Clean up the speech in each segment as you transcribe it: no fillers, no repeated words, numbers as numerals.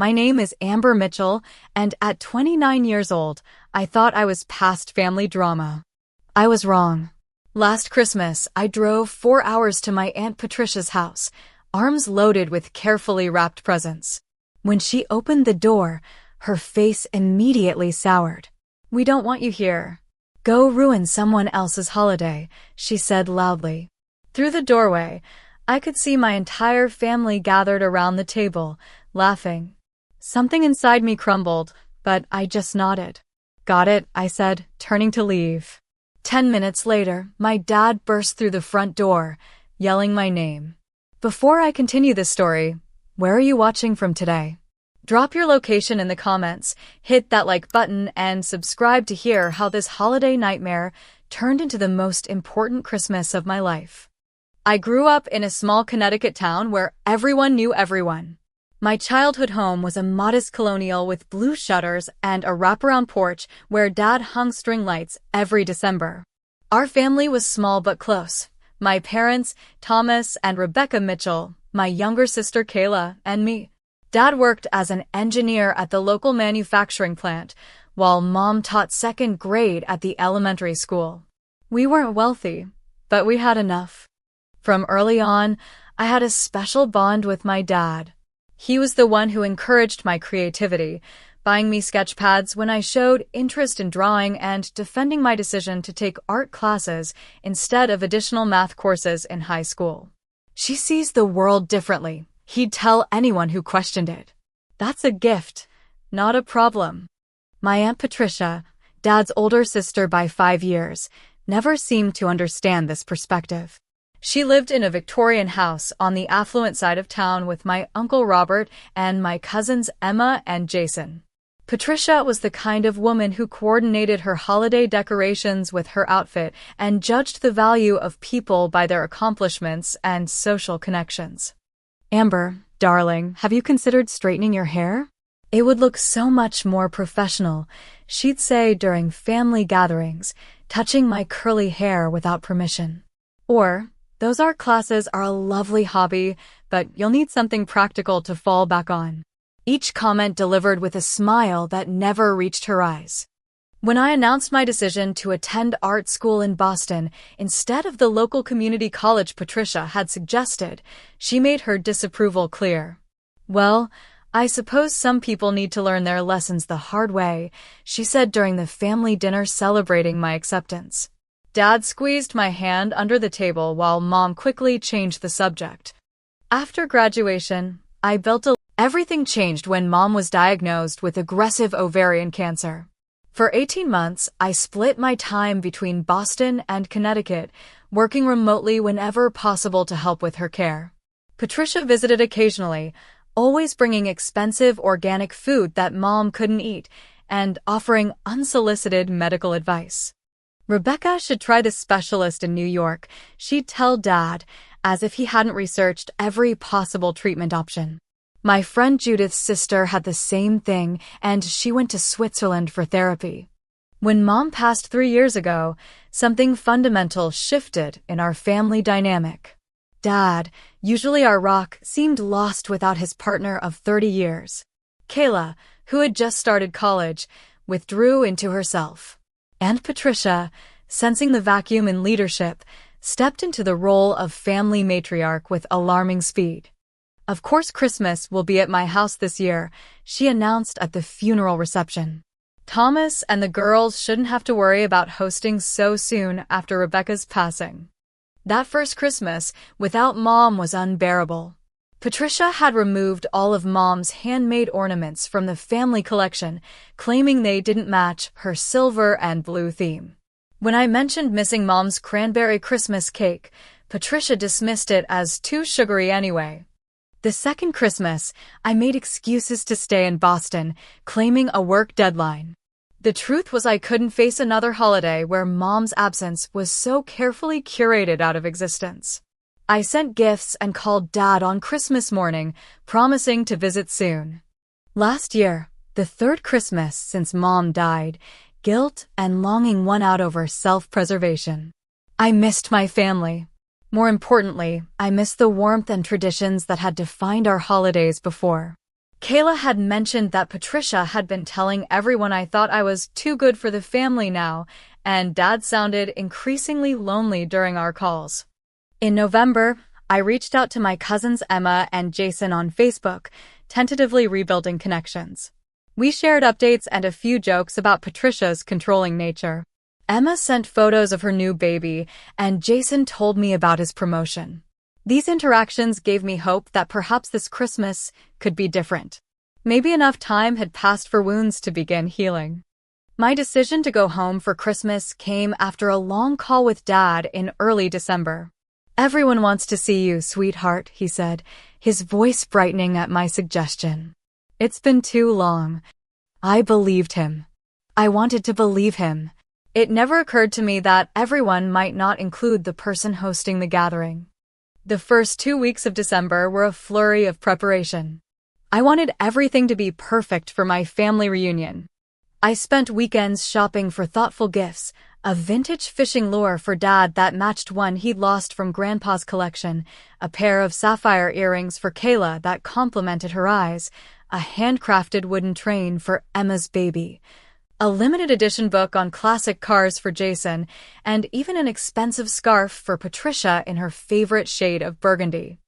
My name is Amber Mitchell, and at 29 years old, I thought I was past family drama. I was wrong. Last Christmas, I drove 4 hours to my Aunt Patricia's house, arms loaded with carefully wrapped presents. When she opened the door, her face immediately soured. "We don't want you here. Go ruin someone else's holiday," she said loudly. Through the doorway, I could see my entire family gathered around the table, laughing. Something inside me crumbled, but I just nodded. "Got it," I said, turning to leave. 10 minutes later, my dad burst through the front door, yelling my name. Before I continue this story, where are you watching from today? Drop your location in the comments, hit that like button, and subscribe to hear how this holiday nightmare turned into the most important Christmas of my life. I grew up in a small Connecticut town where everyone knew everyone. My childhood home was a modest colonial with blue shutters and a wraparound porch where Dad hung string lights every December. Our family was small but close. My parents, Thomas and Rebecca Mitchell, my younger sister Kayla, and me. Dad worked as an engineer at the local manufacturing plant, while Mom taught second grade at the elementary school. We weren't wealthy, but we had enough. From early on, I had a special bond with my dad. He was the one who encouraged my creativity, buying me sketch pads when I showed interest in drawing and defending my decision to take art classes instead of additional math courses in high school. "She sees the world differently," he'd tell anyone who questioned it. "That's a gift, not a problem." My Aunt Patricia, Dad's older sister by 5 years, never seemed to understand this perspective. She lived in a Victorian house on the affluent side of town with my Uncle Robert and my cousins Emma and Jason. Patricia was the kind of woman who coordinated her holiday decorations with her outfit and judged the value of people by their accomplishments and social connections. "Amber, darling, have you considered straightening your hair? It would look so much more professional," she'd say during family gatherings, touching my curly hair without permission. Or, "Those art classes are a lovely hobby, but you'll need something practical to fall back on." Each comment delivered with a smile that never reached her eyes. When I announced my decision to attend art school in Boston instead of the local community college Patricia had suggested, she made her disapproval clear. "Well, I suppose some people need to learn their lessons the hard way," she said during the family dinner celebrating my acceptance. Dad squeezed my hand under the table while Mom quickly changed the subject. After graduation, everything changed when Mom was diagnosed with aggressive ovarian cancer. For 18 months, I split my time between Boston and Connecticut, working remotely whenever possible to help with her care. Patricia visited occasionally, always bringing expensive organic food that Mom couldn't eat and offering unsolicited medical advice. "Rebecca should try the specialist in New York," she'd tell Dad, as if he hadn't researched every possible treatment option. My friend Judith's sister had the same thing, and she went to Switzerland for therapy. When Mom passed 3 years ago, something fundamental shifted in our family dynamic. Dad, usually our rock, seemed lost without his partner of 30 years. Kayla, who had just started college, withdrew into herself. Aunt Patricia, sensing the vacuum in leadership, stepped into the role of family matriarch with alarming speed. "Of course Christmas will be at my house this year," she announced at the funeral reception. "Thomas and the girls shouldn't have to worry about hosting so soon after Rebecca's passing." That first Christmas without Mom was unbearable. Patricia had removed all of Mom's handmade ornaments from the family collection, claiming they didn't match her silver and blue theme. When I mentioned missing Mom's cranberry Christmas cake, Patricia dismissed it as too sugary anyway. The second Christmas, I made excuses to stay in Boston, claiming a work deadline. The truth was I couldn't face another holiday where Mom's absence was so carefully curated out of existence. I sent gifts and called Dad on Christmas morning, promising to visit soon. Last year, the third Christmas since Mom died, guilt and longing won out over self-preservation. I missed my family. More importantly, I missed the warmth and traditions that had defined our holidays before. Kayla had mentioned that Patricia had been telling everyone I thought I was too good for the family now, and Dad sounded increasingly lonely during our calls. In November, I reached out to my cousins Emma and Jason on Facebook, tentatively rebuilding connections. We shared updates and a few jokes about Patricia's controlling nature. Emma sent photos of her new baby, and Jason told me about his promotion. These interactions gave me hope that perhaps this Christmas could be different. Maybe enough time had passed for wounds to begin healing. My decision to go home for Christmas came after a long call with Dad in early December. "Everyone wants to see you, sweetheart," he said, his voice brightening at my suggestion. It's been too long. I believed him. I wanted to believe him. It never occurred to me that everyone might not include the person hosting the gathering. The first 2 weeks of December were a flurry of preparation. I wanted everything to be perfect for my family reunion. I spent weekends shopping for thoughtful gifts, a vintage fishing lure for Dad that matched one he'd lost from Grandpa's collection, a pair of sapphire earrings for Kayla that complemented her eyes, a handcrafted wooden train for Emma's baby, a limited edition book on classic cars for Jason, and even an expensive scarf for Patricia in her favorite shade of burgundy.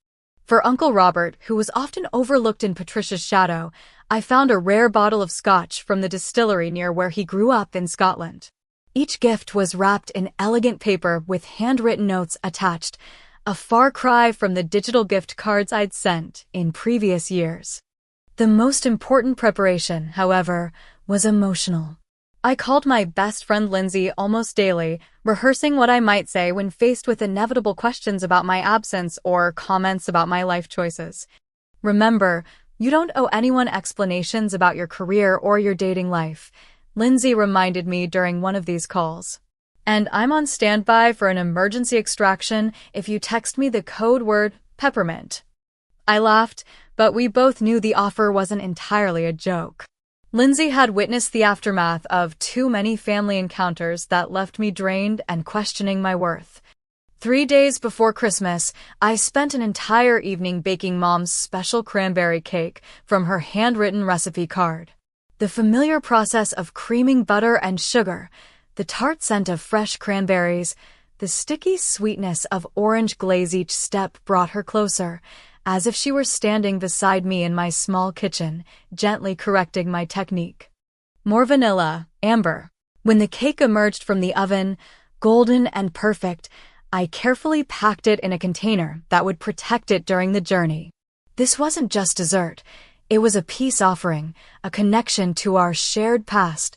For Uncle Robert, who was often overlooked in Patricia's shadow, I found a rare bottle of scotch from the distillery near where he grew up in Scotland. Each gift was wrapped in elegant paper with handwritten notes attached, a far cry from the digital gift cards I'd sent in previous years. The most important preparation, however, was emotional. I called my best friend Lindsay almost daily, rehearsing what I might say when faced with inevitable questions about my absence or comments about my life choices. "Remember, you don't owe anyone explanations about your career or your dating life," Lindsay reminded me during one of these calls. "And I'm on standby for an emergency extraction if you text me the code word peppermint." I laughed, but we both knew the offer wasn't entirely a joke. Lindsay had witnessed the aftermath of too many family encounters that left me drained and questioning my worth. 3 days before Christmas, I spent an entire evening baking Mom's special cranberry cake from her handwritten recipe card. The familiar process of creaming butter and sugar, the tart scent of fresh cranberries, the sticky sweetness of orange glaze each step brought her closer, as if she were standing beside me in my small kitchen, gently correcting my technique. More vanilla, amber. When the cake emerged from the oven, golden and perfect, I carefully packed it in a container that would protect it during the journey. This wasn't just dessert. It was a peace offering, a connection to our shared past,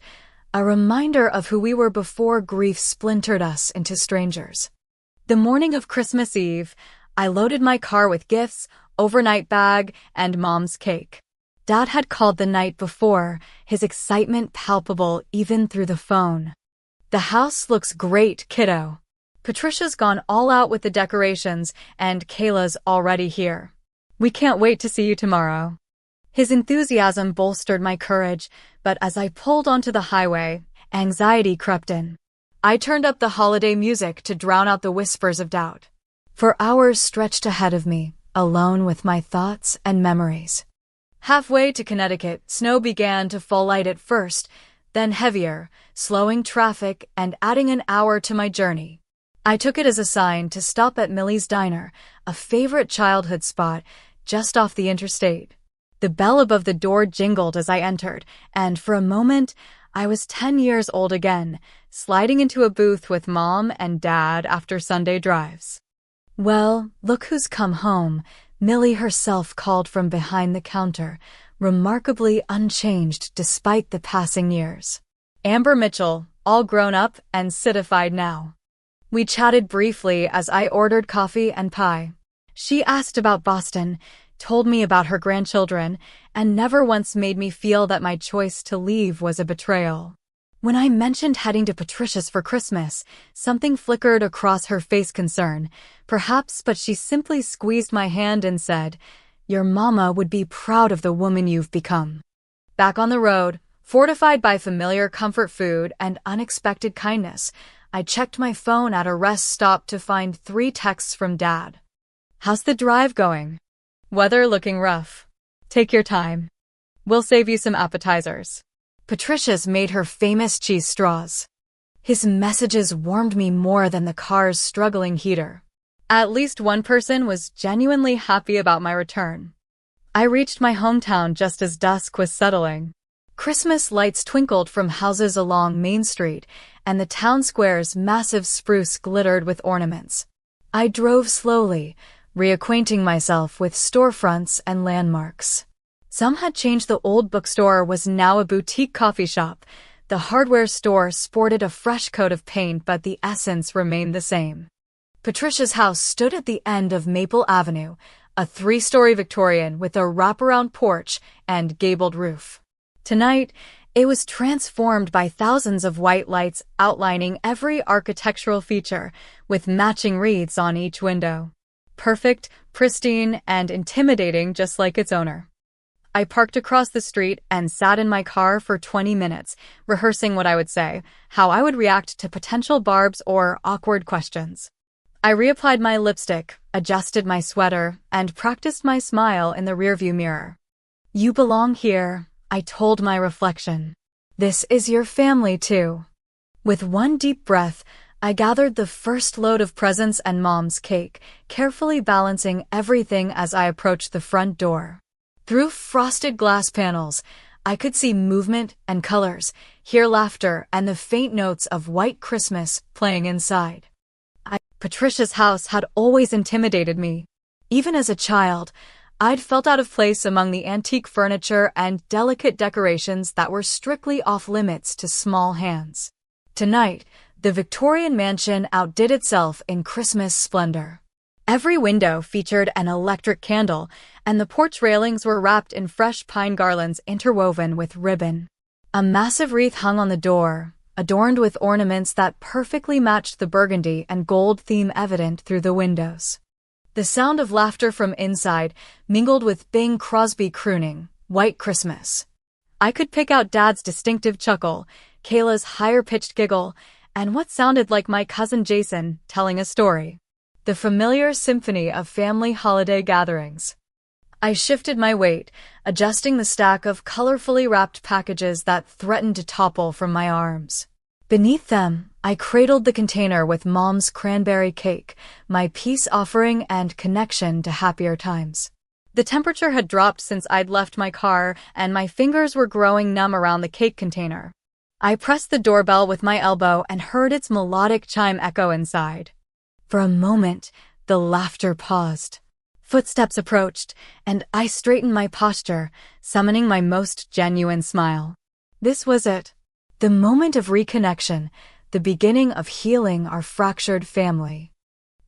a reminder of who we were before grief splintered us into strangers. The morning of Christmas Eve, I loaded my car with gifts, overnight bag, and Mom's cake. Dad had called the night before, his excitement palpable even through the phone. "The house looks great, kiddo. Patricia's gone all out with the decorations, and Kayla's already here. We can't wait to see you tomorrow." His enthusiasm bolstered my courage, but as I pulled onto the highway, anxiety crept in. I turned up the holiday music to drown out the whispers of doubt. For hours stretched ahead of me, alone with my thoughts and memories. Halfway to Connecticut, snow began to fall light at first, then heavier, slowing traffic and adding an hour to my journey. I took it as a sign to stop at Millie's Diner, a favorite childhood spot just off the interstate. The bell above the door jingled as I entered, and for a moment, I was 10 years old again, sliding into a booth with Mom and Dad after Sunday drives. "Well, look who's come home," Millie herself called from behind the counter, remarkably unchanged despite the passing years. Amber Mitchell, all grown up and citified now. We chatted briefly as I ordered coffee and pie. She asked about Boston, told me about her grandchildren, and never once made me feel that my choice to leave was a betrayal. When I mentioned heading to Patricia's for Christmas, something flickered across her face, concern, perhaps, but she simply squeezed my hand and said, "Your mama would be proud of the woman you've become." Back on the road, fortified by familiar comfort food and unexpected kindness, I checked my phone at a rest stop to find 3 texts from Dad. "How's the drive going? Weather looking rough. Take your time. We'll save you some appetizers. Patricia's made her famous cheese straws. His messages warmed me more than the car's struggling heater. At least one person was genuinely happy about my return. I reached my hometown just as dusk was settling. Christmas lights twinkled from houses along Main Street, and the town square's massive spruce glittered with ornaments. I drove slowly, reacquainting myself with storefronts and landmarks. Some had changed. The old bookstore was now a boutique coffee shop. The hardware store sported a fresh coat of paint, but the essence remained the same. Patricia's house stood at the end of Maple Avenue, a 3-story Victorian with a wraparound porch and gabled roof. Tonight, it was transformed by thousands of white lights outlining every architectural feature, with matching wreaths on each window. Perfect, pristine, and intimidating just like its owner. I parked across the street and sat in my car for 20 minutes, rehearsing what I would say, how I would react to potential barbs or awkward questions. I reapplied my lipstick, adjusted my sweater, and practiced my smile in the rearview mirror. "You belong here," I told my reflection. "This is your family, too." With one deep breath, I gathered the first load of presents and Mom's cake, carefully balancing everything as I approached the front door. Through frosted glass panels, I could see movement and colors, hear laughter and the faint notes of white Christmas playing inside. Patricia's house had always intimidated me. Even as a child, I'd felt out of place among the antique furniture and delicate decorations that were strictly off-limits to small hands. Tonight, the Victorian mansion outdid itself in Christmas splendor. Every window featured an electric candle, and the porch railings were wrapped in fresh pine garlands interwoven with ribbon. A massive wreath hung on the door, adorned with ornaments that perfectly matched the burgundy and gold theme evident through the windows. The sound of laughter from inside mingled with Bing Crosby crooning, "White Christmas." I could pick out Dad's distinctive chuckle, Kayla's higher-pitched giggle, and what sounded like my cousin Jason telling a story. The familiar symphony of family holiday gatherings. I shifted my weight, adjusting the stack of colorfully wrapped packages that threatened to topple from my arms. Beneath them, I cradled the container with Mom's cranberry cake, my peace offering and connection to happier times. The temperature had dropped since I'd left my car, and my fingers were growing numb around the cake container. I pressed the doorbell with my elbow and heard its melodic chime echo inside. For a moment, the laughter paused. Footsteps approached, and I straightened my posture, summoning my most genuine smile. This was it. The moment of reconnection, the beginning of healing our fractured family.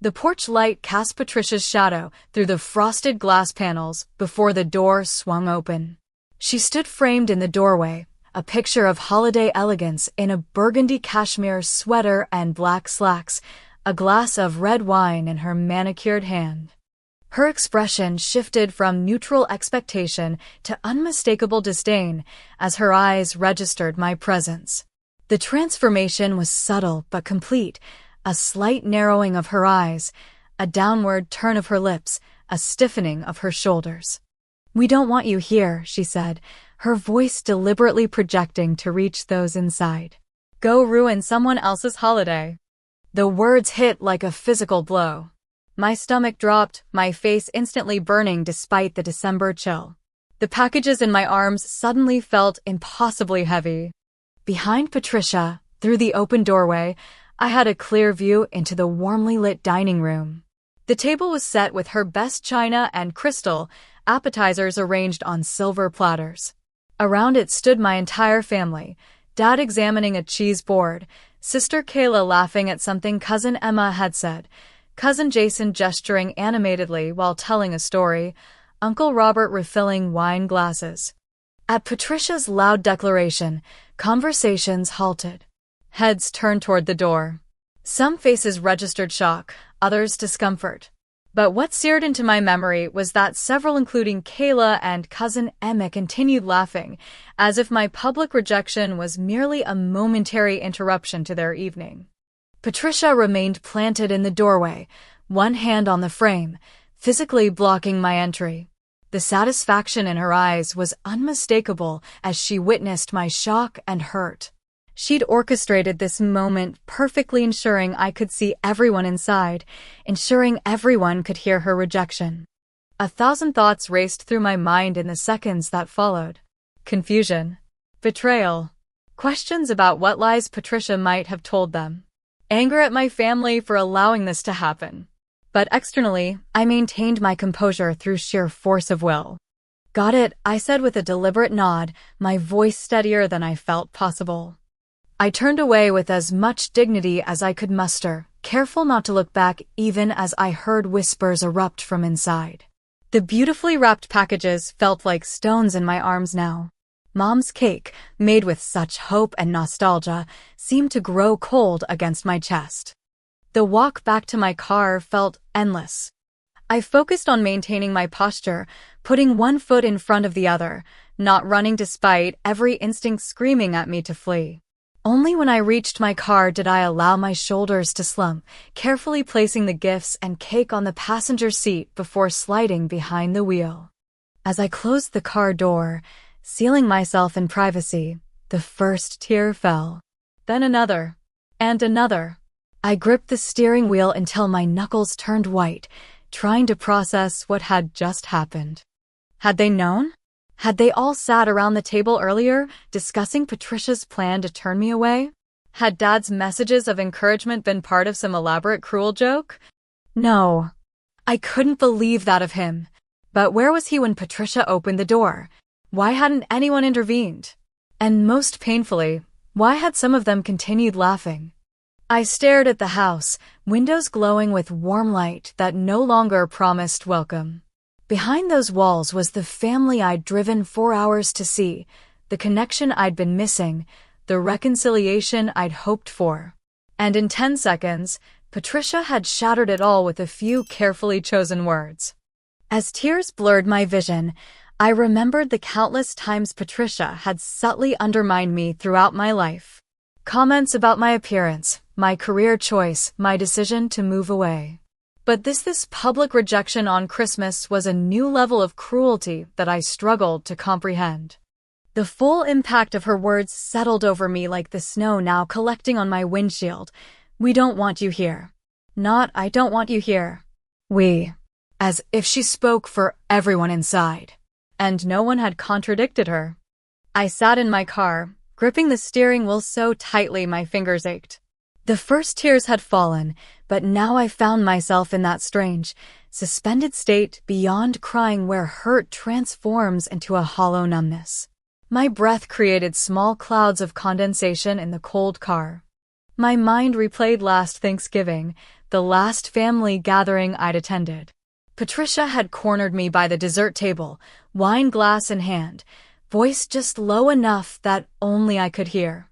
The porch light cast Patricia's shadow through the frosted glass panels before the door swung open. She stood framed in the doorway, a picture of holiday elegance in a burgundy cashmere sweater and black slacks, a glass of red wine in her manicured hand. Her expression shifted from neutral expectation to unmistakable disdain as her eyes registered my presence. The transformation was subtle but complete, a slight narrowing of her eyes, a downward turn of her lips, a stiffening of her shoulders. "We don't want you here," she said, her voice deliberately projecting to reach those inside. "Go ruin someone else's holiday." The words hit like a physical blow. My stomach dropped, my face instantly burning despite the December chill. The packages in my arms suddenly felt impossibly heavy. Behind Patricia, through the open doorway, I had a clear view into the warmly lit dining room. The table was set with her best china and crystal, appetizers arranged on silver platters. Around it stood my entire family, Dad examining a cheese board, Sister Kayla laughing at something Cousin Emma had said, Cousin Jason gesturing animatedly while telling a story, Uncle Robert refilling wine glasses. At Patricia's loud declaration, conversations halted. Heads turned toward the door. Some faces registered shock, others discomfort. But what seared into my memory was that several, including Kayla and Cousin Emma, continued laughing, as if my public rejection was merely a momentary interruption to their evening. Patricia remained planted in the doorway, one hand on the frame, physically blocking my entry. The The satisfaction in her eyes was unmistakable as she witnessed my shock and hurt. She'd orchestrated this moment perfectly, ensuring I could see everyone inside, ensuring everyone could hear her rejection. 1,000 thoughts raced through my mind in the seconds that followed. Confusion, betrayal, questions about what lies Patricia might have told them, anger at my family for allowing this to happen. But externally, I maintained my composure through sheer force of will. "Got it," I said with a deliberate nod, my voice steadier than I felt possible. I turned away with as much dignity as I could muster, careful not to look back even as I heard whispers erupt from inside. The beautifully wrapped packages felt like stones in my arms now. Mom's cake, made with such hope and nostalgia, seemed to grow cold against my chest. The walk back to my car felt endless. I focused on maintaining my posture, putting one foot in front of the other, not running despite every instinct screaming at me to flee. Only when I reached my car did I allow my shoulders to slump, carefully placing the gifts and cake on the passenger seat before sliding behind the wheel. As I closed the car door, sealing myself in privacy, the first tear fell. Then another. And another. I gripped the steering wheel until my knuckles turned white, trying to process what had just happened. Had they known? Had they all sat around the table earlier, discussing Patricia's plan to turn me away? Had Dad's messages of encouragement been part of some elaborate cruel joke? No. I couldn't believe that of him. But where was he when Patricia opened the door? Why hadn't anyone intervened? And most painfully, why had some of them continued laughing? I stared at the house, windows glowing with warm light that no longer promised welcome. Behind those walls was the family I'd driven 4 hours to see, the connection I'd been missing, the reconciliation I'd hoped for. And in 10 seconds, Patricia had shattered it all with a few carefully chosen words. As tears blurred my vision, I remembered the countless times Patricia had subtly undermined me throughout my life. Comments about my appearance, my career choice, my decision to move away. But this public rejection on Christmas was a new level of cruelty that I struggled to comprehend. The full impact of her words settled over me like the snow now collecting on my windshield. "We don't want you here." Not, "I don't want you here." "We." As if she spoke for everyone inside. And no one had contradicted her. I sat in my car, gripping the steering wheel so tightly my fingers ached. The first tears had fallen, but now I found myself in that strange, suspended state beyond crying where hurt transforms into a hollow numbness. My breath created small clouds of condensation in the cold car. My mind replayed last Thanksgiving, the last family gathering I'd attended. Patricia had cornered me by the dessert table, wine glass in hand, voice just low enough that only I could hear.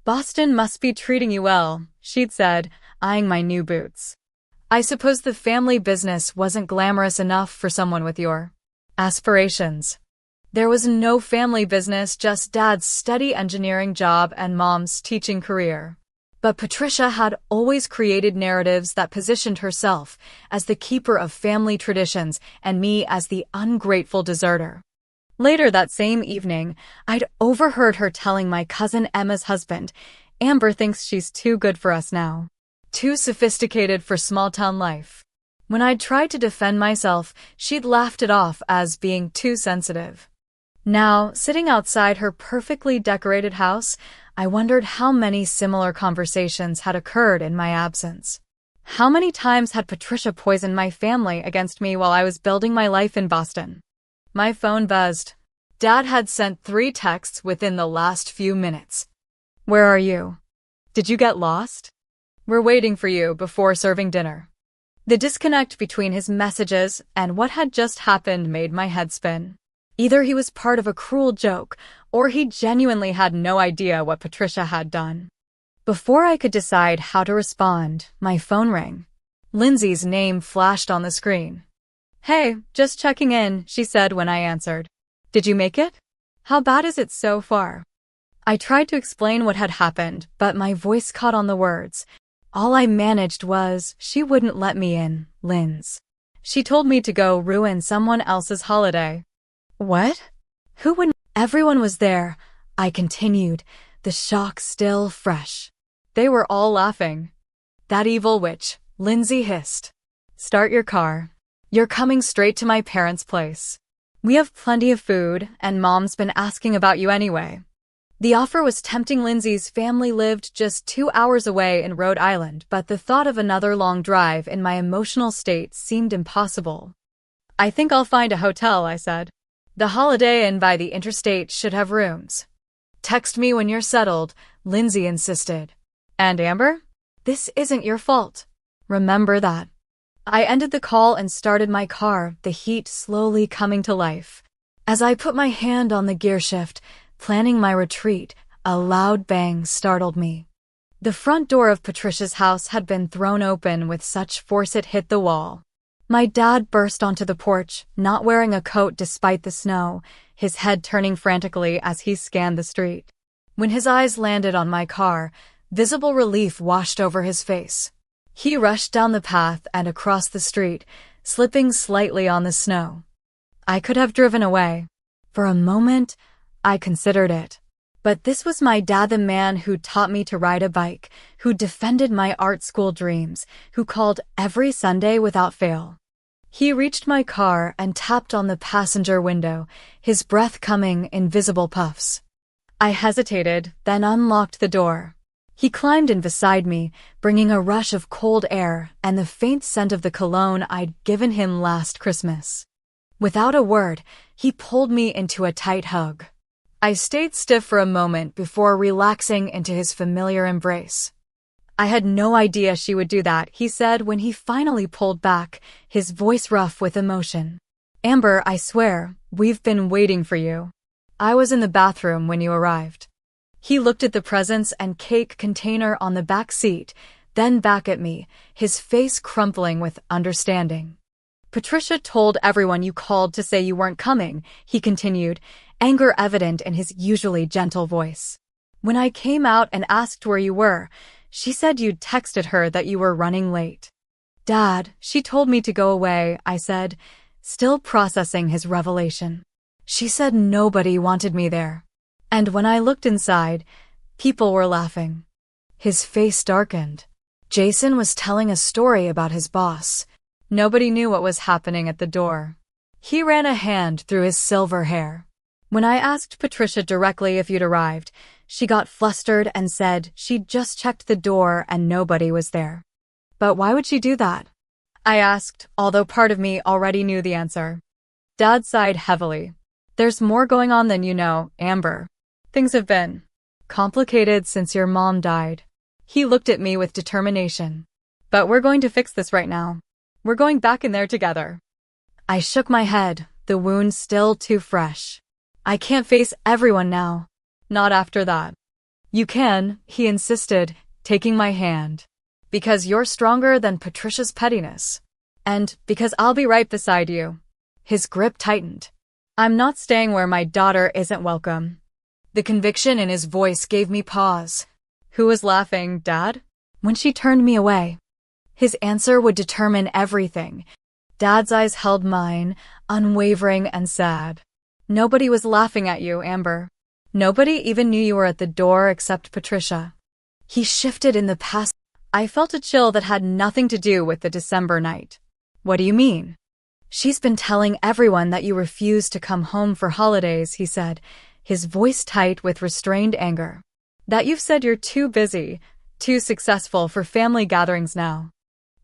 "Boston must be treating you well," she'd said, eyeing my new boots. "I suppose the family business wasn't glamorous enough for someone with your aspirations." There was no family business, just Dad's steady engineering job and Mom's teaching career. But Patricia had always created narratives that positioned herself as the keeper of family traditions and me as the ungrateful deserter. Later that same evening, I'd overheard her telling my cousin Emma's husband, "Amber thinks she's too good for us now. Too sophisticated for small-town life." When I'd tried to defend myself, she'd laughed it off as being too sensitive. Now, sitting outside her perfectly decorated house, I wondered how many similar conversations had occurred in my absence. How many times had Patricia poisoned my family against me while I was building my life in Boston? My phone buzzed. Dad had sent 3 texts within the last few minutes. "Where are you? Did you get lost? We're waiting for you before serving dinner." The disconnect between his messages and what had just happened made my head spin. Either he was part of a cruel joke, or he genuinely had no idea what Patricia had done. Before I could decide how to respond, my phone rang. Lindsay's name flashed on the screen. "Hey, just checking in," she said when I answered. "Did you make it? How bad is it so far?" I tried to explain what had happened, but my voice caught on the words. All I managed was, "She wouldn't let me in, Linz." She told me to go ruin someone else's holiday. What? Who would? Everyone was there, I continued, the shock still fresh. They were all laughing. That evil witch, Lindsay hissed. Start your car. You're coming straight to my parents' place. We have plenty of food, and Mom's been asking about you anyway. The offer was tempting. Lindsay's family lived just 2 hours away in Rhode Island, but the thought of another long drive in my emotional state seemed impossible. I think I'll find a hotel, I said. The Holiday Inn by the interstate should have rooms. Text me when you're settled, Lindsay insisted. And Amber? This isn't your fault. Remember that. I ended the call and started my car, the heat slowly coming to life. As I put my hand on the gear shift, planning my retreat, a loud bang startled me. The front door of Patricia's house had been thrown open with such force it hit the wall. My dad burst onto the porch, not wearing a coat despite the snow, his head turning frantically as he scanned the street. When his eyes landed on my car, visible relief washed over his face. He rushed down the path and across the street, slipping slightly on the snow. I could have driven away. For a moment, I considered it. But this was my dad, the man who taught me to ride a bike, who defended my art school dreams, who called every Sunday without fail. He reached my car and tapped on the passenger window, his breath coming in visible puffs. I hesitated, then unlocked the door. He climbed in beside me, bringing a rush of cold air and the faint scent of the cologne I'd given him last Christmas. Without a word, he pulled me into a tight hug. I stayed stiff for a moment before relaxing into his familiar embrace. I had no idea she would do that, he said when he finally pulled back, his voice rough with emotion. Amber, I swear, we've been waiting for you. I was in the bathroom when you arrived. He looked at the presents and cake container on the back seat, then back at me, his face crumpling with understanding. Patricia told everyone you called to say you weren't coming, he continued, anger evident in his usually gentle voice. When I came out and asked where you were, she said you'd texted her that you were running late. Dad, she told me to go away, I said, still processing his revelation. She said nobody wanted me there. And when I looked inside, people were laughing. His face darkened. Jason was telling a story about his boss. Nobody knew what was happening at the door. He ran a hand through his silver hair. When I asked Patricia directly if you'd arrived, she got flustered and said she'd just checked the door and nobody was there. But why would she do that? I asked, although part of me already knew the answer. Dad sighed heavily. There's more going on than you know, Amber. Things have been complicated since your mom died. He looked at me with determination. But we're going to fix this right now. We're going back in there together. I shook my head, the wound still too fresh. I can't face everyone now. Not after that. You can, he insisted, taking my hand. Because you're stronger than Patricia's pettiness. And because I'll be right beside you. His grip tightened. I'm not staying where my daughter isn't welcome. The conviction in his voice gave me pause. Who was laughing, Dad? When she turned me away. His answer would determine everything. Dad's eyes held mine, unwavering and sad. Nobody was laughing at you, Amber. Nobody even knew you were at the door except Patricia. He shifted in the past. I felt a chill that had nothing to do with the December night. What do you mean? She's been telling everyone that you refuse to come home for holidays, he said, his voice tight with restrained anger. That you've said you're too busy, too successful for family gatherings now.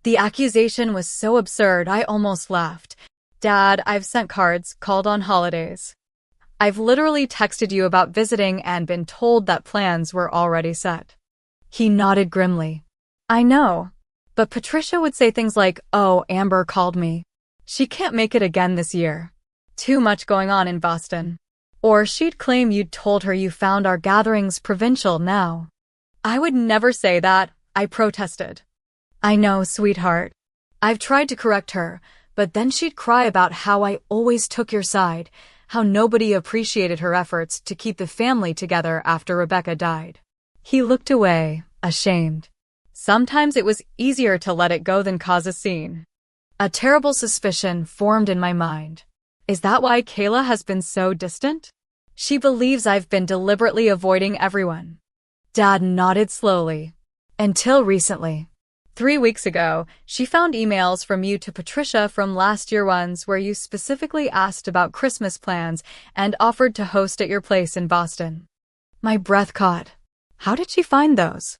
The accusation was so absurd I almost laughed. Dad, I've sent cards, called on holidays. I've literally texted you about visiting and been told that plans were already set. He nodded grimly. I know. But Patricia would say things like, oh, Amber called me. She can't make it again this year. Too much going on in Boston. Or she'd claim you'd told her you found our gatherings provincial now. I would never say that, I protested. I know, sweetheart. I've tried to correct her, but then she'd cry about how I always took your side, how nobody appreciated her efforts to keep the family together after Rebecca died. He looked away, ashamed. Sometimes it was easier to let it go than cause a scene. A terrible suspicion formed in my mind. Is that why Kayla has been so distant? She believes I've been deliberately avoiding everyone. Dad nodded slowly. Until recently. 3 weeks ago, she found emails from you to Patricia from last year ones where you specifically asked about Christmas plans and offered to host at your place in Boston. My breath caught. How did she find those?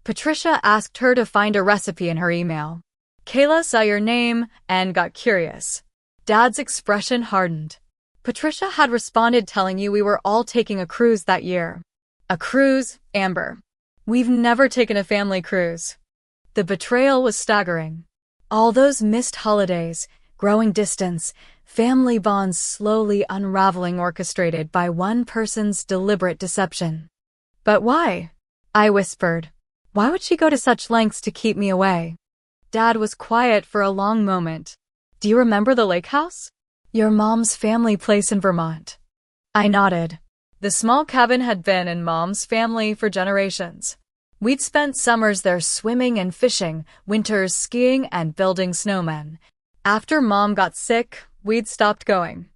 Patricia asked her to find a recipe in her email. Kayla saw your name and got curious. Dad's expression hardened. Patricia had responded telling you we were all taking a cruise that year. A cruise, Amber. We've never taken a family cruise. The betrayal was staggering. All those missed holidays, growing distance, family bonds slowly unraveling orchestrated by one person's deliberate deception. But why? I whispered. Why would she go to such lengths to keep me away? Dad was quiet for a long moment. Do you remember the lake house? Your mom's family place in Vermont. I nodded. The small cabin had been in Mom's family for generations. We'd spent summers there swimming and fishing, winters skiing and building snowmen. After Mom got sick, we'd stopped going.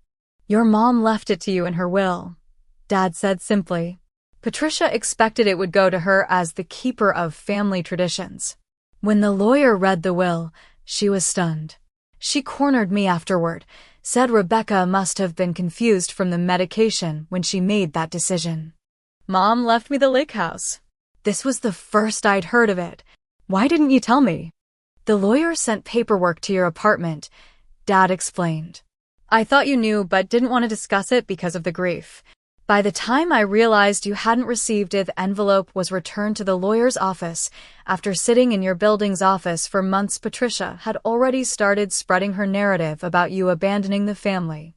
Your mom left it to you in her will, Dad said simply. Patricia expected it would go to her as the keeper of family traditions. When the lawyer read the will, she was stunned. She cornered me afterward, said Rebecca must have been confused from the medication when she made that decision. Mom left me the lake house. This was the first I'd heard of it. Why didn't you tell me? The lawyer sent paperwork to your apartment, Dad explained. I thought you knew but didn't want to discuss it because of the grief. By the time I realized you hadn't received it, the envelope was returned to the lawyer's office. After sitting in your building's office for months, Patricia had already started spreading her narrative about you abandoning the family.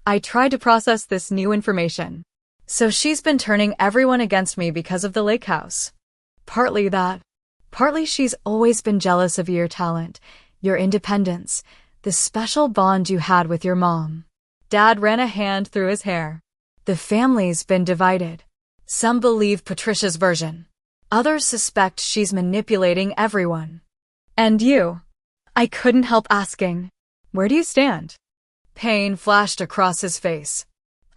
I tried to process this new information. So she's been turning everyone against me because of the lake house. Partly that. Partly she's always been jealous of your talent, your independence, the special bond you had with your mom. Dad ran a hand through his hair. The family's been divided. Some believe Patricia's version. Others suspect she's manipulating everyone. And you? I couldn't help asking. Where do you stand? Pain flashed across his face.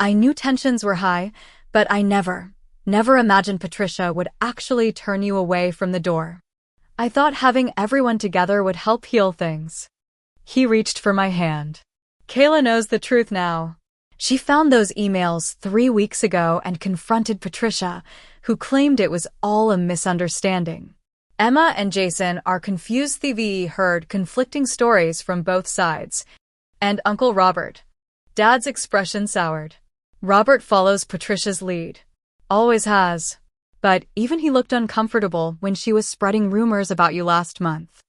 I knew tensions were high, but I never imagined Patricia would actually turn you away from the door. I thought having everyone together would help heal things. He reached for my hand. Kayla knows the truth now. She found those emails 3 weeks ago and confronted Patricia, who claimed it was all a misunderstanding. Emma and Jason are confused. They heard conflicting stories from both sides. And Uncle Robert. Dad's expression soured. Robert follows Patricia's lead. Always has. But even he looked uncomfortable when she was spreading rumors about you last month.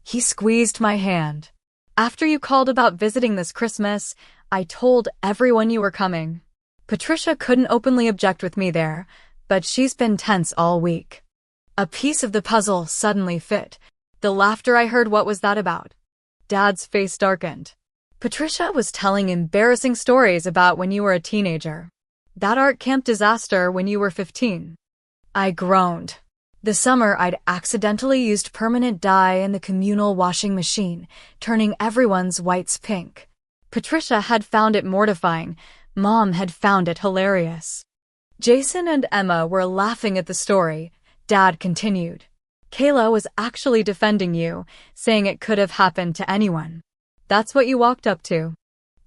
He squeezed my hand. After you called about visiting this Christmas, I told everyone you were coming. Patricia couldn't openly object with me there, but she's been tense all week. A piece of the puzzle suddenly fit. The laughter I heard, what was that about? Dad's face darkened. Patricia was telling embarrassing stories about when you were a teenager. That art camp disaster when you were 15. I groaned. The summer I'd accidentally used permanent dye in the communal washing machine, turning everyone's whites pink. Patricia had found it mortifying. Mom had found it hilarious. Jason and Emma were laughing at the story. Dad continued. Kayla was actually defending you, saying it could have happened to anyone. That's what you walked up to.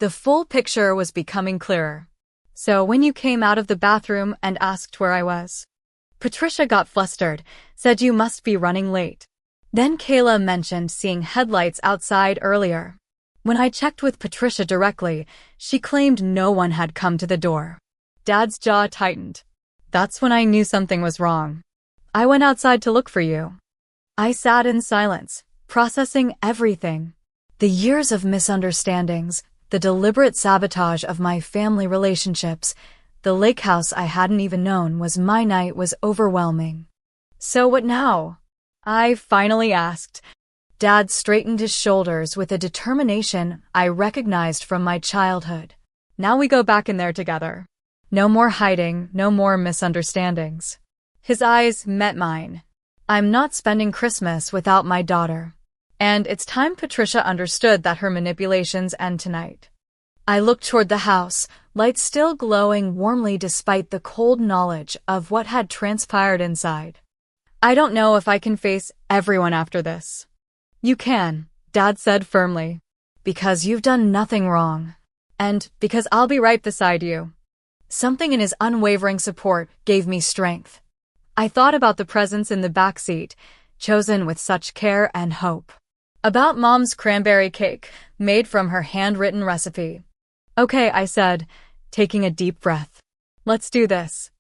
The full picture was becoming clearer. So when you came out of the bathroom and asked where I was, Patricia got flustered, said you must be running late. Then Kayla mentioned seeing headlights outside earlier. When I checked with Patricia directly, she claimed no one had come to the door. Dad's jaw tightened. That's when I knew something was wrong. I went outside to look for you. I sat in silence, processing everything. The years of misunderstandings, the deliberate sabotage of my family relationships, the lake house I hadn't even known was my night was overwhelming. So what now? I finally asked. Dad straightened his shoulders with a determination I recognized from my childhood. Now we go back in there together. No more hiding, no more misunderstandings. His eyes met mine. I'm not spending Christmas without my daughter. And it's time Patricia understood that her manipulations end tonight. I looked toward the house, lights still glowing warmly despite the cold knowledge of what had transpired inside. I don't know if I can face everyone after this. You can, Dad said firmly. Because you've done nothing wrong. And because I'll be right beside you. Something in his unwavering support gave me strength. I thought about the presents in the back seat, chosen with such care and hope. About Mom's cranberry cake, made from her handwritten recipe. Okay, I said, taking a deep breath. Let's do this.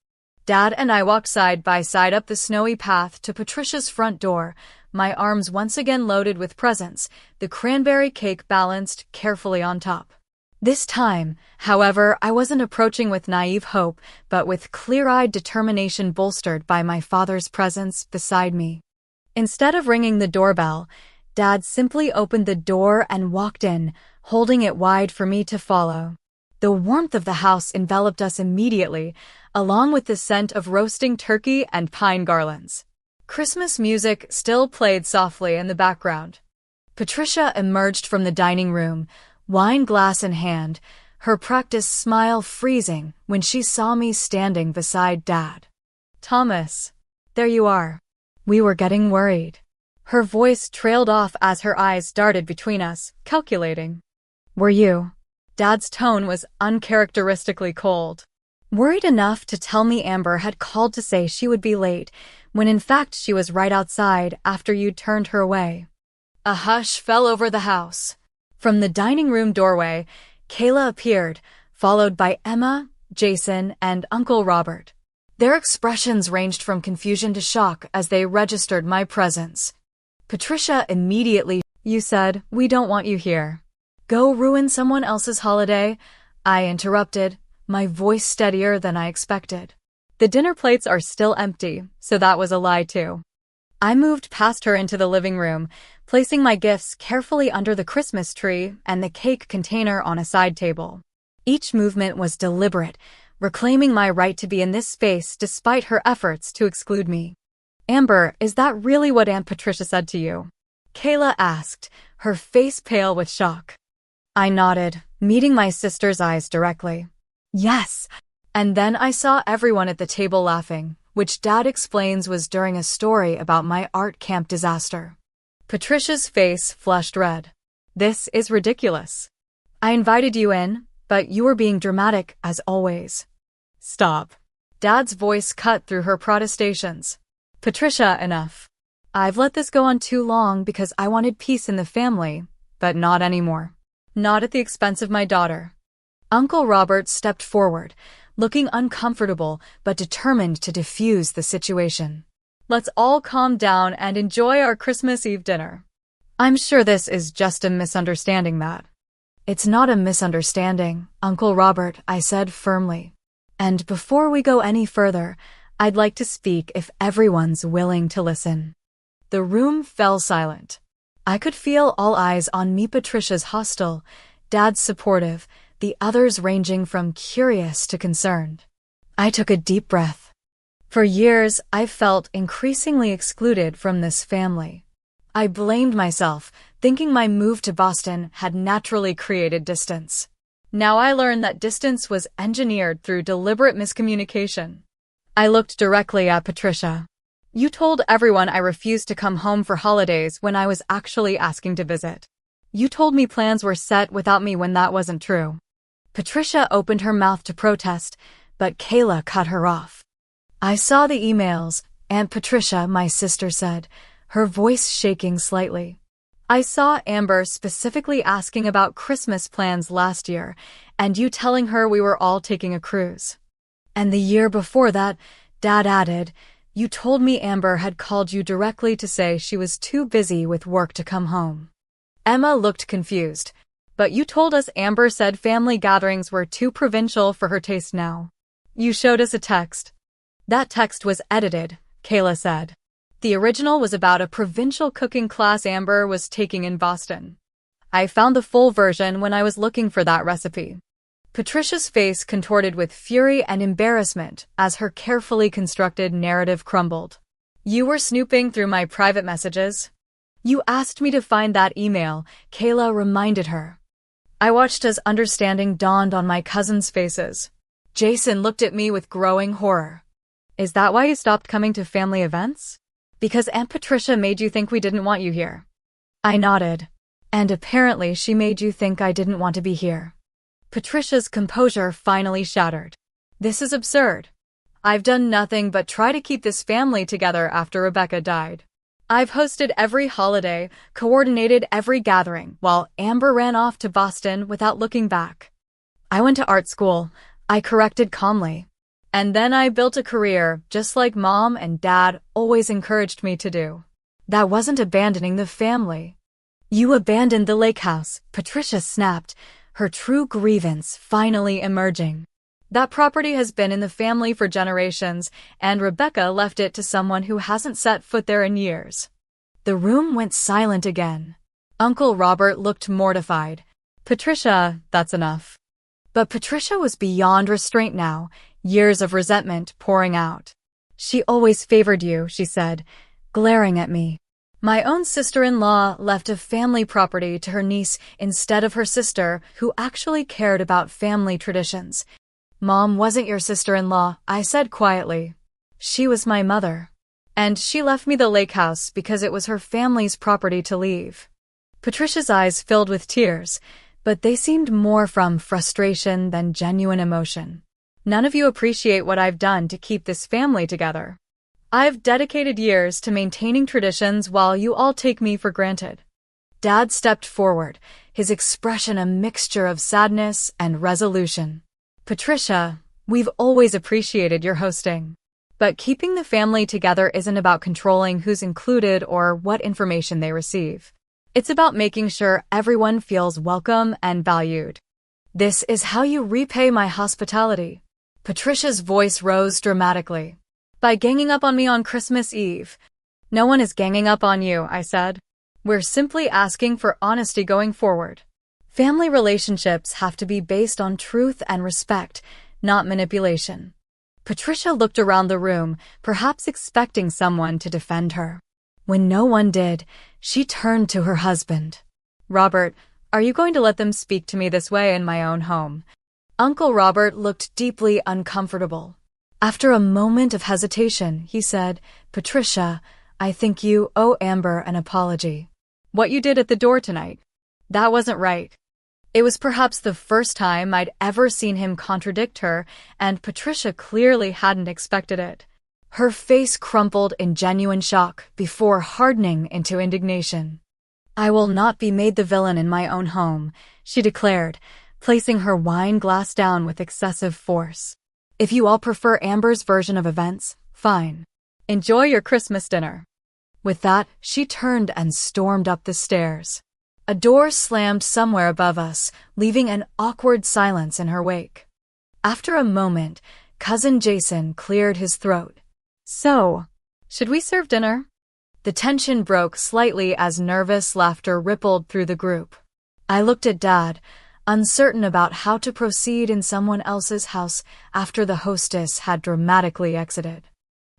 Dad and I walked side by side up the snowy path to Patricia's front door, my arms once again loaded with presents, the cranberry cake balanced carefully on top. This time, however, I wasn't approaching with naive hope, but with clear-eyed determination bolstered by my father's presence beside me. Instead of ringing the doorbell, Dad simply opened the door and walked in, holding it wide for me to follow. The warmth of the house enveloped us immediately, along with the scent of roasting turkey and pine garlands. Christmas music still played softly in the background. Patricia emerged from the dining room, wine glass in hand, her practiced smile freezing when she saw me standing beside Dad. Thomas, there you are. We were getting worried. Her voice trailed off as her eyes darted between us, calculating. Were you? Dad's tone was uncharacteristically cold. Worried enough to tell me Amber had called to say she would be late, when in fact she was right outside after you turned her away. A hush fell over the house. From the dining room doorway, Kayla appeared, followed by Emma, Jason, and Uncle Robert. Their expressions ranged from confusion to shock as they registered my presence. Patricia immediately, you said, we don't want you here. Go ruin someone else's holiday, I interrupted, my voice steadier than I expected. The dinner plates are still empty, so that was a lie too. I moved past her into the living room, placing my gifts carefully under the Christmas tree and the cake container on a side table. Each movement was deliberate, reclaiming my right to be in this space despite her efforts to exclude me. Amber, is that really what Aunt Patricia said to you? Kayla asked, her face pale with shock. I nodded, meeting my sister's eyes directly. Yes. And then I saw everyone at the table laughing, which Dad explains was during a story about my art camp disaster. Patricia's face flushed red. This is ridiculous. I invited you in, but you were being dramatic as always. Stop. Dad's voice cut through her protestations. Patricia, enough. I've let this go on too long because I wanted peace in the family, but not anymore. Not at the expense of my daughter. Uncle Robert stepped forward, looking uncomfortable but determined to defuse the situation. Let's all calm down and enjoy our Christmas Eve dinner. I'm sure this is just a misunderstanding, Matt. It's not a misunderstanding, Uncle Robert, I said firmly. And before we go any further, I'd like to speak if everyone's willing to listen. The room fell silent. I could feel all eyes on me, Patricia's hostile, Dad's supportive, the others ranging from curious to concerned. I took a deep breath. For years, I've felt increasingly excluded from this family. I blamed myself, thinking my move to Boston had naturally created distance. Now I learned that distance was engineered through deliberate miscommunication. I looked directly at Patricia. You told everyone I refused to come home for holidays when I was actually asking to visit. You told me plans were set without me when that wasn't true. Patricia opened her mouth to protest, but Kayla cut her off. I saw the emails, Aunt Patricia, my sister said, her voice shaking slightly. I saw Amber specifically asking about Christmas plans last year, and you telling her we were all taking a cruise. And the year before that, Dad added, you told me Amber had called you directly to say she was too busy with work to come home. Emma looked confused, but you told us Amber said family gatherings were too provincial for her taste now. You showed us a text. That text was edited, Kayla said. The original was about a provincial cooking class Amber was taking in Boston. I found the full version when I was looking for that recipe. Patricia's face contorted with fury and embarrassment as her carefully constructed narrative crumbled. You were snooping through my private messages? You asked me to find that email, Kayla reminded her. I watched as understanding dawned on my cousins' faces. Jason looked at me with growing horror. Is that why you stopped coming to family events? Because Aunt Patricia made you think we didn't want you here. I nodded. And apparently she made you think I didn't want to be here. Patricia's composure finally shattered. This is absurd. I've done nothing but try to keep this family together after Rebecca died. I've hosted every holiday, coordinated every gathering, while Amber ran off to Boston without looking back. I went to art school, I corrected calmly. And then I built a career, just like Mom and Dad always encouraged me to do. That wasn't abandoning the family. You abandoned the lake house, Patricia snapped, her true grievance finally emerging. That property has been in the family for generations, and Rebecca left it to someone who hasn't set foot there in years. The room went silent again. Uncle Robert looked mortified. Patricia, that's enough. But Patricia was beyond restraint now, years of resentment pouring out. She always favored you, she said, glaring at me. My own sister-in-law left a family property to her niece instead of her sister, who actually cared about family traditions. Mom wasn't your sister-in-law, I said quietly. She was my mother. And she left me the lake house because it was her family's property to leave. Patricia's eyes filled with tears, but they seemed more from frustration than genuine emotion. None of you appreciate what I've done to keep this family together. I've dedicated years to maintaining traditions while you all take me for granted. Dad stepped forward, his expression a mixture of sadness and resolution. Patricia, we've always appreciated your hosting. But keeping the family together isn't about controlling who's included or what information they receive. It's about making sure everyone feels welcome and valued. This is how you repay my hospitality. Patricia's voice rose dramatically. By ganging up on me on Christmas Eve. No one is ganging up on you, I said. We're simply asking for honesty going forward. Family relationships have to be based on truth and respect, not manipulation. Patricia looked around the room, perhaps expecting someone to defend her. When no one did, she turned to her husband. Robert, are you going to let them speak to me this way in my own home? Uncle Robert looked deeply uncomfortable. After a moment of hesitation, he said, Patricia, I think you owe Amber an apology. What you did at the door tonight, that wasn't right. It was perhaps the first time I'd ever seen him contradict her, and Patricia clearly hadn't expected it. Her face crumpled in genuine shock before hardening into indignation. I will not be made the villain in my own home, she declared, placing her wine glass down with excessive force. If you all prefer Amber's version of events, fine. Enjoy your Christmas dinner. With that, she turned and stormed up the stairs. A door slammed somewhere above us, leaving an awkward silence in her wake. After a moment, Cousin Jason cleared his throat. So, should we serve dinner? The tension broke slightly as nervous laughter rippled through the group. I looked at Dad, uncertain about how to proceed in someone else's house after the hostess had dramatically exited.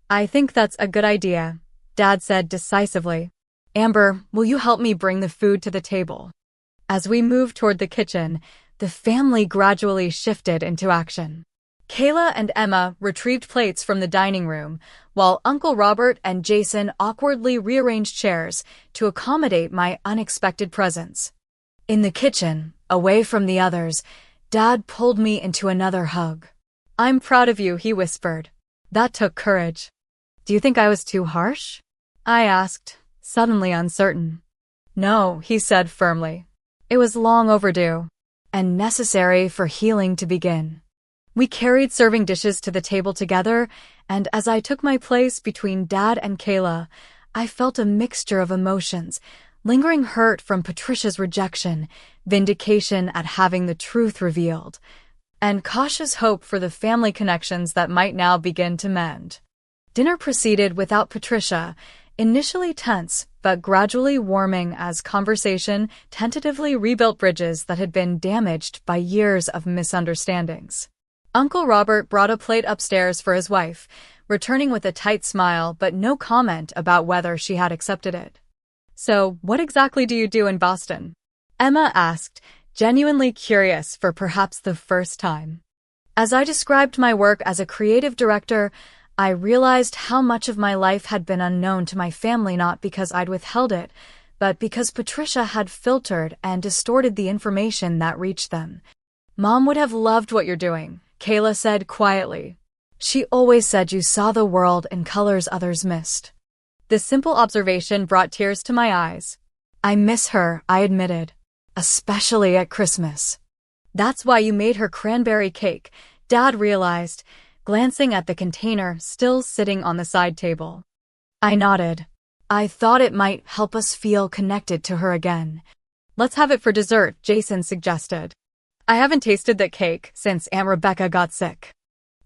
I think that's a good idea, Dad said decisively. Amber, will you help me bring the food to the table? As we moved toward the kitchen, the family gradually shifted into action. Kayla and Emma retrieved plates from the dining room, while Uncle Robert and Jason awkwardly rearranged chairs to accommodate my unexpected presence. In the kitchen, away from the others, Dad pulled me into another hug. I'm proud of you, he whispered. That took courage. Do you think I was too harsh? I asked, suddenly uncertain. No, he said firmly. It was long overdue, and necessary for healing to begin. We carried serving dishes to the table together, and as I took my place between Dad and Kayla, I felt a mixture of emotions, lingering hurt from Patricia's rejection, vindication at having the truth revealed, and cautious hope for the family connections that might now begin to mend. Dinner proceeded without Patricia, initially tense but gradually warming as conversation tentatively rebuilt bridges that had been damaged by years of misunderstandings. Uncle Robert brought a plate upstairs for his wife, returning with a tight smile but no comment about whether she had accepted it. So, what exactly do you do in Boston? Emma asked, genuinely curious for perhaps the first time. As I described my work as a creative director, I realized how much of my life had been unknown to my family, not because I'd withheld it, but because Patricia had filtered and distorted the information that reached them. Mom would have loved what you're doing, Kayla said quietly. She always said you saw the world in colors others missed. This simple observation brought tears to my eyes. I miss her, I admitted, especially at Christmas. That's why you made her cranberry cake, Dad realized, glancing at the container still sitting on the side table. I nodded. I thought it might help us feel connected to her again. Let's have it for dessert, Jason suggested. I haven't tasted that cake since Aunt Rebecca got sick.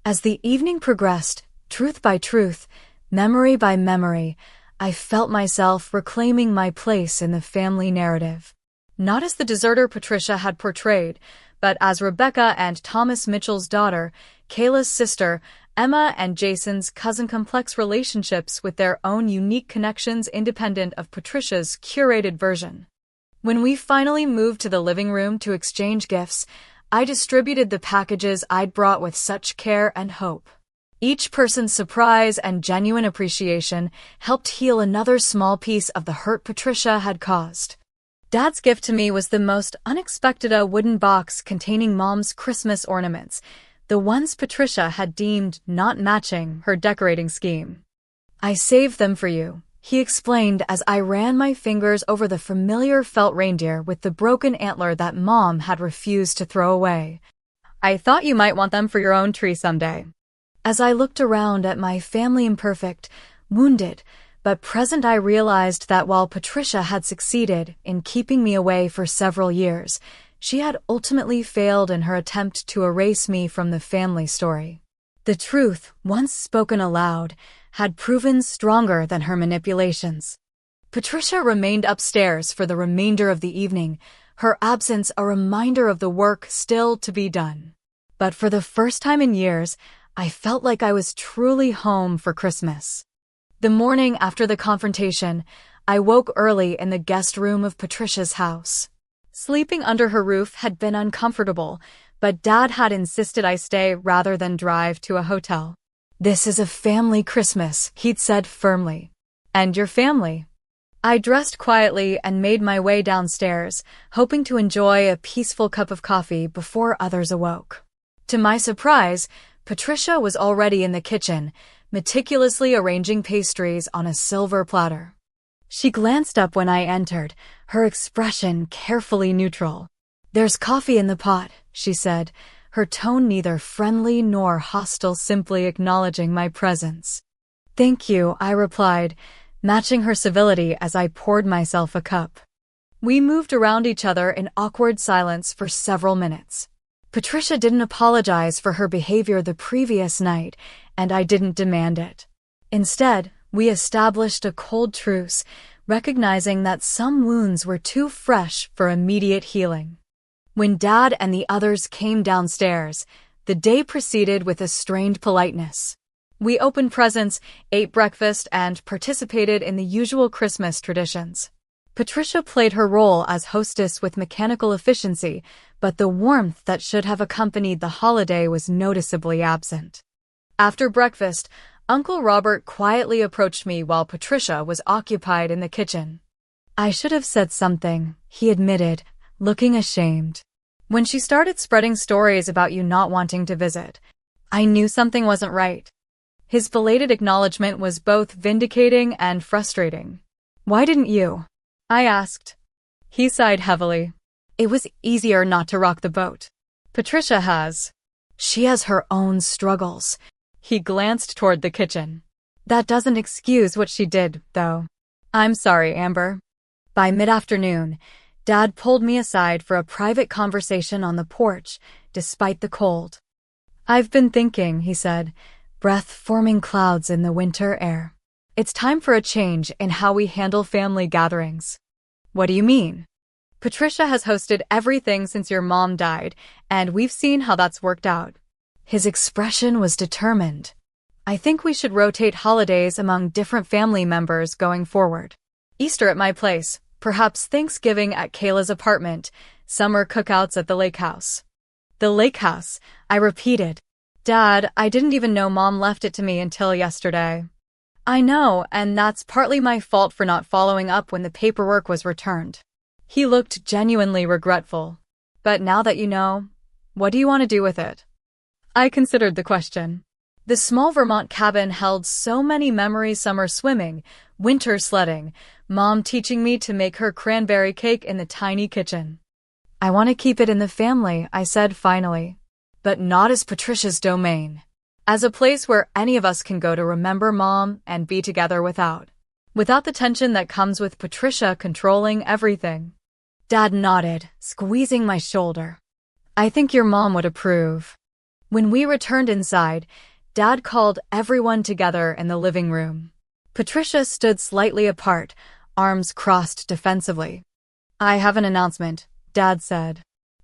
As the evening progressed, truth by truth, memory by memory, I felt myself reclaiming my place in the family narrative. Not as the deserter Patricia had portrayed, but as Rebecca and Thomas Mitchell's daughter, Kayla's sister, Emma and Jason's cousin, complex relationships with their own unique connections independent of Patricia's curated version. When we finally moved to the living room to exchange gifts, I distributed the packages I'd brought with such care and hope. Each person's surprise and genuine appreciation helped heal another small piece of the hurt Patricia had caused. Dad's gift to me was the most unexpected, a wooden box containing Mom's Christmas ornaments, the ones Patricia had deemed not matching her decorating scheme. I saved them for you, he explained as I ran my fingers over the familiar felt reindeer with the broken antler that Mom had refused to throw away. I thought you might want them for your own tree someday. As I looked around at my family, imperfect, wounded, but present, I realized that while Patricia had succeeded in keeping me away for several years, she had ultimately failed in her attempt to erase me from the family story. The truth, once spoken aloud, had proven stronger than her manipulations. Patricia remained upstairs for the remainder of the evening, her absence a reminder of the work still to be done. But for the first time in years, I felt like I was truly home for Christmas. The morning after the confrontation, I woke early in the guest room of Patricia's house. Sleeping under her roof had been uncomfortable, but Dad had insisted I stay rather than drive to a hotel. This is a family Christmas, he'd said firmly. And your family? I dressed quietly and made my way downstairs, hoping to enjoy a peaceful cup of coffee before others awoke. To my surprise, Patricia was already in the kitchen, meticulously arranging pastries on a silver platter. She glanced up when I entered, her expression carefully neutral. There's coffee in the pot, she said, her tone neither friendly nor hostile, simply acknowledging my presence. Thank you, I replied, matching her civility as I poured myself a cup. We moved around each other in awkward silence for several minutes. Patricia didn't apologize for her behavior the previous night, and I didn't demand it. Instead, we established a cold truce, recognizing that some wounds were too fresh for immediate healing. When Dad and the others came downstairs, the day proceeded with a strained politeness. We opened presents, ate breakfast, and participated in the usual Christmas traditions. Patricia played her role as hostess with mechanical efficiency, but the warmth that should have accompanied the holiday was noticeably absent. After breakfast, Uncle Robert quietly approached me while Patricia was occupied in the kitchen. I should have said something, he admitted, looking ashamed. When she started spreading stories about you not wanting to visit, I knew something wasn't right. His belated acknowledgement was both vindicating and frustrating. Why didn't you? I asked. He sighed heavily. It was easier not to rock the boat. Patricia has. She has her own struggles. He glanced toward the kitchen. That doesn't excuse what she did, though. I'm sorry, Amber. By mid-afternoon, Dad pulled me aside for a private conversation on the porch, despite the cold. I've been thinking, he said, breath forming clouds in the winter air. It's time for a change in how we handle family gatherings. What do you mean? Patricia has hosted everything since your mom died, and we've seen how that's worked out. His expression was determined. I think we should rotate holidays among different family members going forward. Easter at my place, perhaps Thanksgiving at Kayla's apartment, summer cookouts at the lake house. The lake house, I repeated. Dad, I didn't even know Mom left it to me until yesterday. I know, and that's partly my fault for not following up when the paperwork was returned. He looked genuinely regretful. But now that you know, what do you want to do with it? I considered the question. The small Vermont cabin held so many memories: summer swimming, winter sledding, Mom teaching me to make her cranberry cake in the tiny kitchen. I want to keep it in the family, I said finally. But not as Patricia's domain. As a place where any of us can go to remember Mom and be together without the tension that comes with Patricia controlling everything. Dad nodded, squeezing my shoulder. I think your mom would approve. When we returned inside, Dad called everyone together in the living room. Patricia stood slightly apart, arms crossed defensively. I have an announcement, Dad said.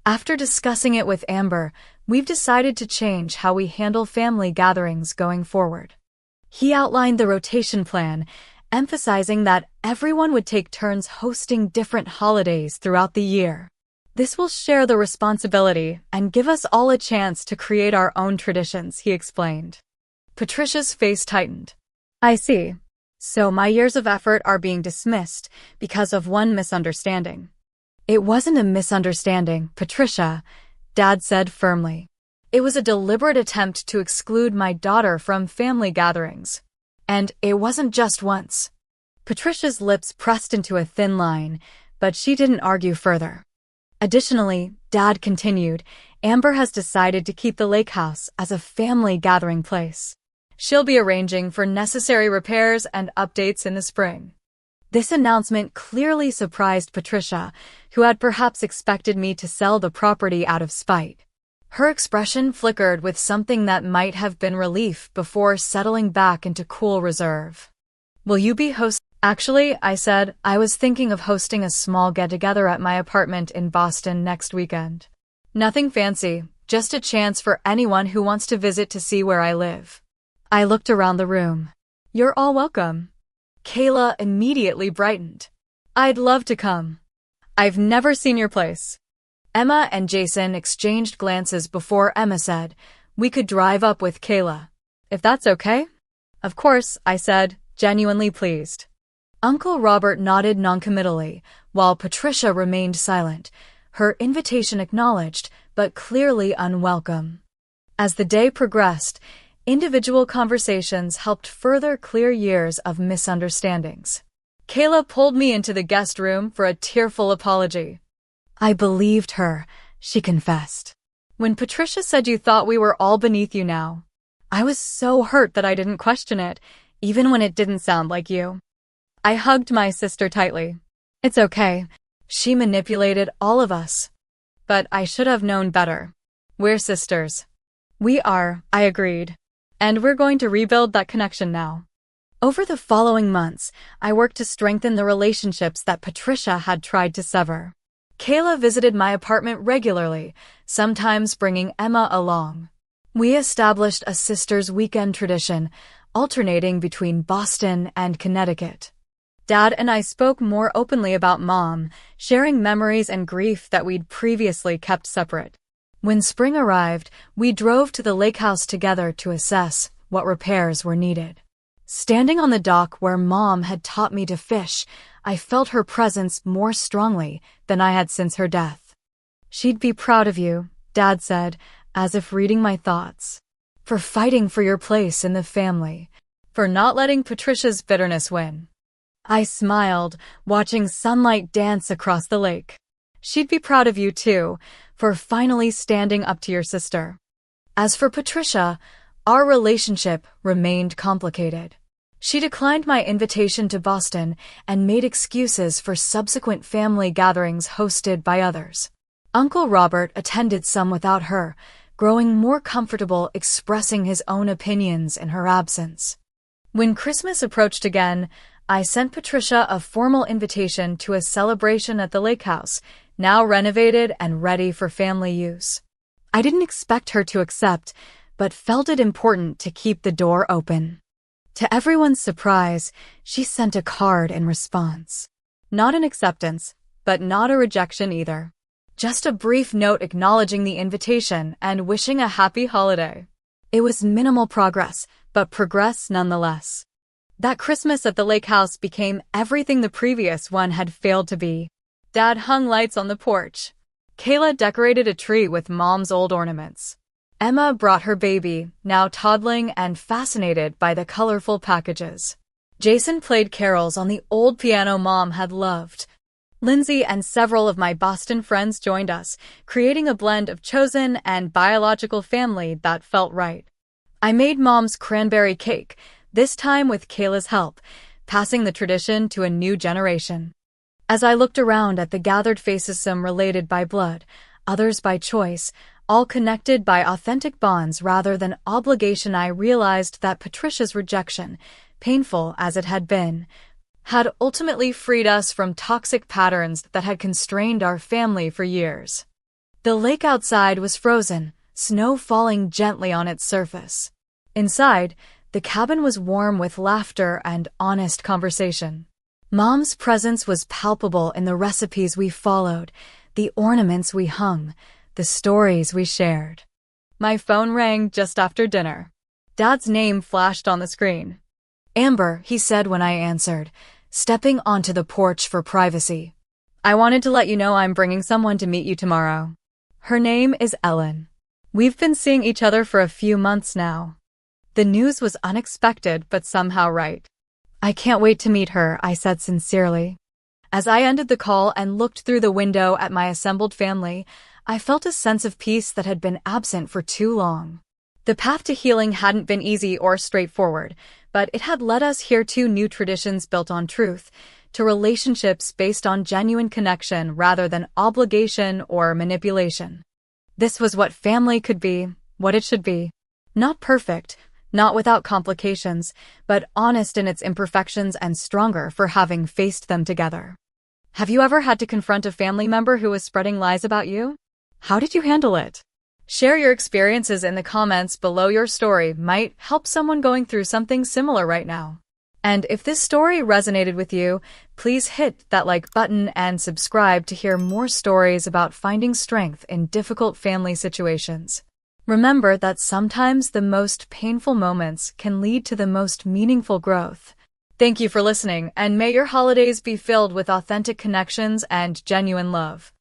After discussing it with Amber, we've decided to change how we handle family gatherings going forward. He outlined the rotation plan, emphasizing that everyone would take turns hosting different holidays throughout the year. This will share the responsibility and give us all a chance to create our own traditions, he explained. Patricia's face tightened. I see. So my years of effort are being dismissed because of one misunderstanding. It wasn't a misunderstanding, Patricia, Dad said firmly. It was a deliberate attempt to exclude my daughter from family gatherings. And it wasn't just once. Patricia's lips pressed into a thin line, but she didn't argue further. Additionally, Dad continued, Amber has decided to keep the lake house as a family gathering place. She'll be arranging for necessary repairs and updates in the spring. This announcement clearly surprised Patricia, who had perhaps expected me to sell the property out of spite. Her expression flickered with something that might have been relief before settling back into cool reserve. Will you be hosting? Actually, I said, I was thinking of hosting a small get-together at my apartment in Boston next weekend. Nothing fancy, just a chance for anyone who wants to visit to see where I live. I looked around the room. You're all welcome. Kayla immediately brightened. I'd love to come. I've never seen your place. Emma and Jason exchanged glances before Emma said, we could drive up with Kayla. If that's okay? Of course, I said, genuinely pleased. Uncle Robert nodded noncommittally, while Patricia remained silent, her invitation acknowledged, but clearly unwelcome. As the day progressed, individual conversations helped further clear years of misunderstandings. Kayla pulled me into the guest room for a tearful apology. I believed her, she confessed. When Patricia said you thought we were all beneath you now, I was so hurt that I didn't question it, even when it didn't sound like you. I hugged my sister tightly. It's okay. She manipulated all of us. But I should have known better. We're sisters. We are, I agreed. And we're going to rebuild that connection now. Over the following months, I worked to strengthen the relationships that Patricia had tried to sever. Kayla visited my apartment regularly, sometimes bringing Emma along. We established a sisters' weekend tradition, alternating between Boston and Connecticut. Dad and I spoke more openly about Mom, sharing memories and grief that we'd previously kept separate. When spring arrived, we drove to the lake house together to assess what repairs were needed. Standing on the dock where Mom had taught me to fish, I felt her presence more strongly than I had since her death. She'd be proud of you, Dad said, as if reading my thoughts. For fighting for your place in the family. For not letting Patricia's bitterness win. I smiled, watching sunlight dance across the lake. She'd be proud of you too, for finally standing up to your sister. As for Patricia, our relationship remained complicated. She declined my invitation to Boston and made excuses for subsequent family gatherings hosted by others. Uncle Robert attended some without her, growing more comfortable expressing his own opinions in her absence. When Christmas approached again, I sent Patricia a formal invitation to a celebration at the lake house, now renovated and ready for family use. I didn't expect her to accept, but felt it important to keep the door open. To everyone's surprise, she sent a card in response. Not an acceptance, but not a rejection either. Just a brief note acknowledging the invitation and wishing a happy holiday. It was minimal progress, but progress nonetheless. That Christmas at the lake house became everything the previous one had failed to be. Dad hung lights on the porch. Kayla decorated a tree with Mom's old ornaments. Emma brought her baby, now toddling and fascinated by the colorful packages. Jason played carols on the old piano Mom had loved. Lindsay and several of my Boston friends joined us, creating a blend of chosen and biological family that felt right. I made Mom's cranberry cake, this time with Kayla's help, passing the tradition to a new generation. As I looked around at the gathered faces, some related by blood, others by choice, all connected by authentic bonds rather than obligation, I realized that Patricia's rejection, painful as it had been, had ultimately freed us from toxic patterns that had constrained our family for years. The lake outside was frozen, snow falling gently on its surface. Inside, the cabin was warm with laughter and honest conversation. Mom's presence was palpable in the recipes we followed, the ornaments we hung, the stories we shared. My phone rang just after dinner. Dad's name flashed on the screen. "Amber," he said when I answered, stepping onto the porch for privacy. "I wanted to let you know I'm bringing someone to meet you tomorrow. Her name is Ellen. We've been seeing each other for a few months now." The news was unexpected but somehow right. "I can't wait to meet her," I said sincerely. As I ended the call and looked through the window at my assembled family, I felt a sense of peace that had been absent for too long. The path to healing hadn't been easy or straightforward, but it had led us here to new traditions built on truth, to relationships based on genuine connection rather than obligation or manipulation. This was what family could be, what it should be. Not perfect, not without complications, but honest in its imperfections and stronger for having faced them together. Have you ever had to confront a family member who was spreading lies about you? How did you handle it? Share your experiences in the comments below. Your story might help someone going through something similar right now. And if this story resonated with you, please hit that like button and subscribe to hear more stories about finding strength in difficult family situations. Remember that sometimes the most painful moments can lead to the most meaningful growth. Thank you for listening, and may your holidays be filled with authentic connections and genuine love.